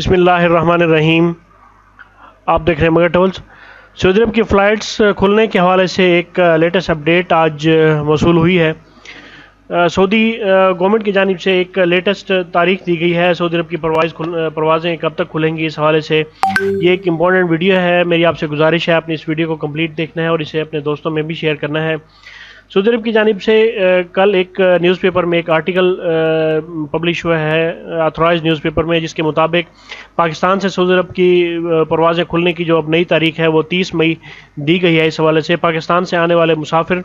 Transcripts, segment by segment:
بسم اللہ الرحمن الرحیم۔ آپ دیکھ رہے ہیں مگر ٹولز۔ سعودی عرب کی فلائٹس کھلنے کے حوالے سے ایک لیٹسٹ اپڈیٹ آج موصول ہوئی ہے۔ سعودی گورنمنٹ کی جانب سے ایک لیٹسٹ تاریخ دی گئی ہے سعودی عرب کی پروازیں کب تک کھلیں گی، اس حوالے سے یہ ایک امپورٹنٹ ویڈیو ہے۔ میری آپ سے گزارش ہے، آپ نے اس ویڈیو کو کمپلیٹ دیکھنا ہے اور اسے اپنے دوستوں میں بھی شیئر کرنا ہے۔ سعودی عرب کی جانب سے کل ایک نیوز پیپر میں ایک آرٹیکل پبلش ہوا ہے آتھورائز نیوز پیپر میں، جس کے مطابق پاکستان سے سعودی عرب کی پروازیں کھلنے کی جو اب نئی تاریخ ہے وہ 30 مئی دی گئی ہے۔ اس حوالے سے پاکستان سے آنے والے مسافر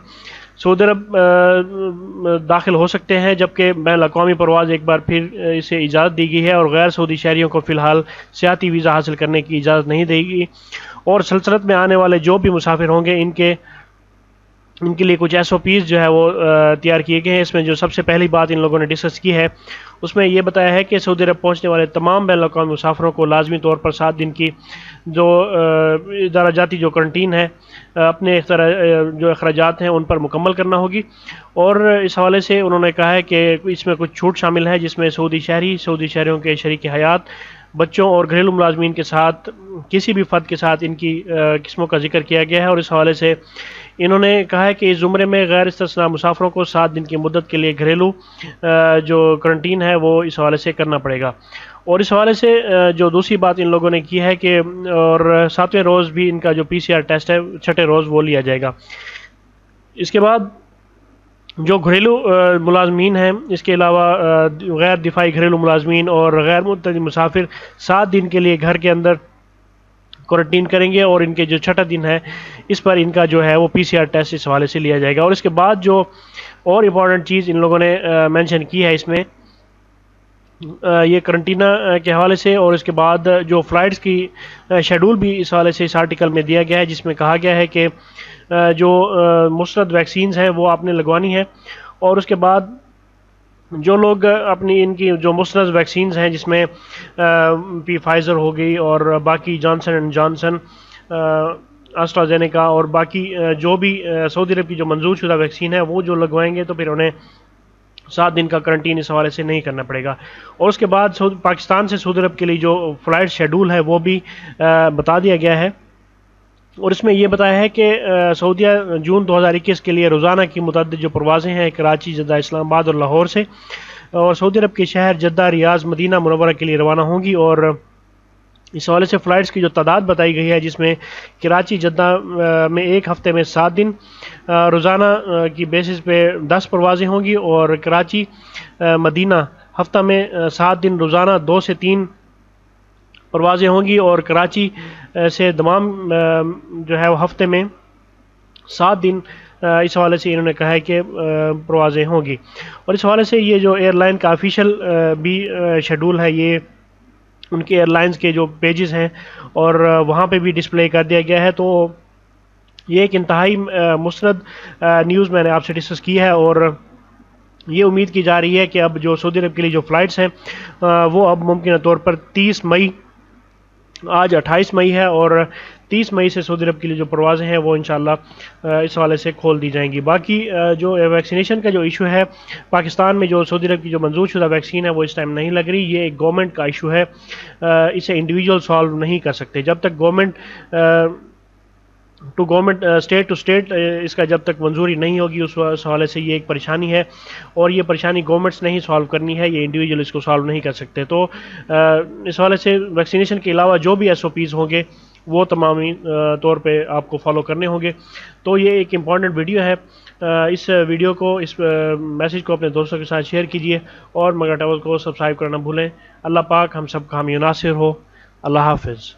سعودی عرب داخل ہو سکتے ہیں، جبکہ بین الاقوامی پرواز ایک بار پھر اسے اجازت دی گئی ہے اور غیر سعودی شہریوں کو فی الحال سیاحتی ویزا حاصل کرنے کی اجازت نہیں دے گی، اور سلسلت میں آنے والے جو بھی مسافر ہوں گے ان کے لیے کچھ SOPs جو ہے وہ تیار کیے گئے ہیں۔ اس میں جو سب سے پہلی بات ان لوگوں نے ڈسکس کی ہے، اس میں یہ بتایا ہے کہ سعودی عرب پہنچنے والے تمام بین الاقوامی مسافروں کو لازمی طور پر 7 دن کی جو ادارہ جاتی جو کرنٹین ہے، اپنے جو اخراجات ہیں ان پر مکمل کرنا ہوگی۔ اور اس حوالے سے انہوں نے کہا ہے کہ اس میں کچھ چھوٹ شامل ہے، جس میں سعودی شہریوں کے شریک حیات، بچوں اور گھریلو ملازمین کے ساتھ کسی بھی فرد کے ساتھ ان کی قسموں کا ذکر کیا گیا ہے۔ اور اس حوالے سے انہوں نے کہا ہے کہ اس زمرے میں غیر استثناء مسافروں کو 7 دن کی مدت کے لیے گھریلو جو کرنٹین ہے وہ اس حوالے سے کرنا پڑے گا۔ اور اس حوالے سے جو دوسری بات ان لوگوں نے کی ہے کہ اور 7ویں روز بھی ان کا جو PCR ٹیسٹ ہے 6ٹھے روز وہ لیا جائے گا۔ اس کے بعد جو گھریلو ملازمین ہیں، اس کے علاوہ غیر دفاعی گھریلو ملازمین اور غیر متعدد مسافر 7 دن کے لیے گھر کے اندر کوارنٹین کریں گے، اور ان کے جو 6ٹھا دن ہے اس پر ان کا جو ہے وہ PCR ٹیسٹ اس حوالے سے لیا جائے گا۔ اور اس کے بعد جو اور امپورٹنٹ چیز ان لوگوں نے مینشن کی ہے اس میں یہ کرنٹینا کے حوالے سے، اور اس کے بعد جو فلائٹس کی شیڈول بھی اس حوالے سے اس آرٹیکل میں دیا گیا ہے، جس میں کہا گیا ہے کہ جو مسترد ویکسینز ہیں وہ آپ نے لگوانی ہے، اور اس کے بعد جو لوگ اپنی ان کی جو مستند ویکسینز ہیں، جس میں فائزر ہو گئی اور باقی جانسن اینڈ جانسن، آسٹرازینیکا اور باقی جو بھی سعودی عرب کی جو منظور شدہ ویکسین ہے وہ جو لگوائیں گے تو پھر انہیں 7 دن کا کرنٹین اس حوالے سے نہیں کرنا پڑے گا۔ اور اس کے بعد پاکستان سے سعودی عرب کے لیے جو فلائٹ شیڈول ہے وہ بھی بتا دیا گیا ہے، اور اس میں یہ بتایا ہے کہ سعودیہ جون 2021 کے لیے روزانہ کی متعدد جو پروازیں ہیں کراچی، جدہ، اسلام آباد اور لاہور سے، اور سعودی عرب کے شہر جدہ، ریاض، مدینہ منورہ کے لیے روانہ ہوں گی۔ اور اس حوالے سے فلائٹس کی جو تعداد بتائی گئی ہے، جس میں کراچی جدہ میں ایک ہفتے میں 7 دن روزانہ کی بیسس پہ 10 پروازیں ہوں گی، اور کراچی مدینہ ہفتہ میں 7 دن روزانہ 2 سے 3 پروازیں ہوں گی، اور کراچی سے دمام جو ہے وہ ہفتے میں 7 دن اس حوالے سے انہوں نے کہا ہے کہ پروازیں ہوں گی۔ اور اس حوالے سے یہ جو ایئر لائن کا آفیشیل بھی شیڈول ہے، یہ ان کے ایئر لائنز کے جو پیجز ہیں اور وہاں پہ بھی ڈسپلے کر دیا گیا ہے۔ تو یہ ایک انتہائی مستند نیوز میں نے آپ سے ڈسکس کی ہے، اور یہ امید کی جا رہی ہے کہ اب جو سعودی عرب کے لیے جو فلائٹس ہیں وہ اب ممکنہ طور پر 30 مئی، آج 28 مئی ہے، اور 30 مئی سے سعودی عرب کے لیے جو پروازیں ہیں وہ انشاءاللہ اس حوالے سے کھول دی جائیں گی۔ باقی جو ویکسینیشن کا جو ایشو ہے پاکستان میں، جو سعودی عرب کی جو منظور شدہ ویکسین ہے وہ اس ٹائم نہیں لگ رہی، یہ ایک گورنمنٹ کا ایشو ہے، اسے انڈیویجول سالو نہیں کر سکتے۔ جب تک government to government, state to state اس کا جب تک منظوری نہیں ہوگی، اس حوالے سے یہ ایک پریشانی ہے، اور یہ پریشانی گورنمنٹس نے ہی سالو کرنی ہے، یہ انڈیویجول اس کو سالو نہیں کر سکتے۔ تو اس حوالے سے ویکسینیشن کے علاوہ جو بھی SOPs ہوں گے وہ تمامی طور پہ آپ کو فالو کرنے ہوں گے۔ تو یہ ایک امپورٹنٹ ویڈیو ہے، اس ویڈیو کو، اس میسیج کو اپنے دوستوں کے ساتھ شیئر کیجئے، اور مگر ٹاورز کو سبسکرائب کرنا بھولیں۔ اللہ پاک ہم سب کا حامی و ناصر ہو۔ اللہ حافظ۔